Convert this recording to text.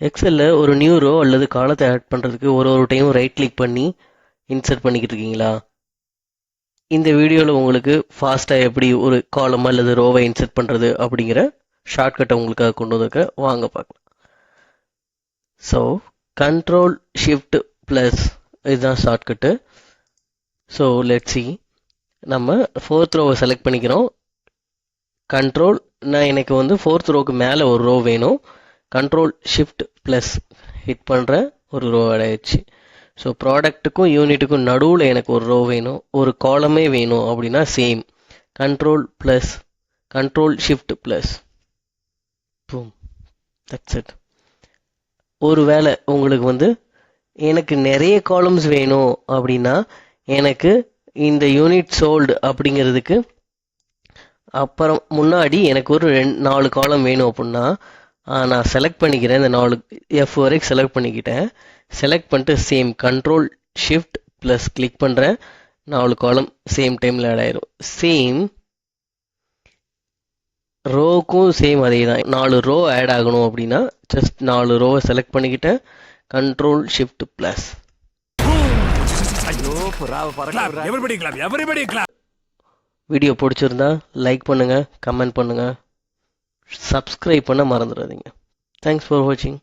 எக்ஸலில் ஒரு new row அல்லது காலத்தை ஆட் பண்ணுறதுக்கு ஒரு டைம் ரைட் கிளிக் பண்ணி இன்சர்ட் பண்ணிக்கிட்டு இருக்கீங்களா? இந்த வீடியோவில் உங்களுக்கு ஃபாஸ்ட்டாக எப்படி ஒரு காலம் அல்லது ரோவை இன்சர்ட் பண்ணுறது அப்படிங்கிற ஷார்ட்கட்டை உங்களுக்காக கொண்டு வந்திருக்க, வாங்க பார்க்கலாம். ஸோ கண்ட்ரோல் ஷிஃப்ட் ப்ளஸ் இதுதான் ஷார்ட்கட்டு. ஸோ லெட்ஸ் சி, நம்ம ஃபோர்த் ரோவை செலக்ட் பண்ணிக்கிறோம். கண்ட்ரோல், நான் எனக்கு வந்து ஃபோர்த் ரோவுக்கு மேலே ஒரு ரோ வேணும். கண்ட்ரோல் ஷிஃப்ட் ப்ளஸ் ஹிட் பண்ணுற ஒரு ரோ ஆட் ஆயிடுச்சு. ஸோ ப்ராடக்ட்டுக்கும் யூனிட்டுக்கும் நடுவில் எனக்கு ஒரு ரோ வேணும், ஒரு காலமே வேணும் அப்படின்னா same control plus control shift plus boom, that's it. ஒரு வேளை உங்களுக்கு வந்து எனக்கு நிறைய காலம்ஸ் வேணும் அப்படின்னா, எனக்கு இந்த யூனிட் சோல்டு அப்படிங்கிறதுக்கு அப்புறம் முன்னாடி எனக்கு ஒரு 4 காலம் வேணும் அப்படின்னா நான் செலக்ட் பண்ணிக்கிறேன். இந்த 4 F வரைக்கும் செலக்ட் பண்ணிக்கிட்டேன். செலக்ட் பண்ணிட்டு same control shift plus click பண்ணுறேன். 4 காலம் சேம் டைமில் ஆட் ஆயிரும். சேம் ரோவுக்கும் சேம் அதே தான். 4 ரோ ஆட் ஆகணும் அப்படின்னா ஜஸ்ட் 4 ரோவை செலக்ட் பண்ணிக்கிட்டேன். Control shift plus. வீடியோ பிடிச்சிருந்தா லைக் பண்ணுங்கள், கமெண்ட் பண்ணுங்கள், சப்ஸ்கிரைப் பண்ண மறந்துடாதீங்க. தேங்க்ஸ் ஃபார் வாட்சிங்.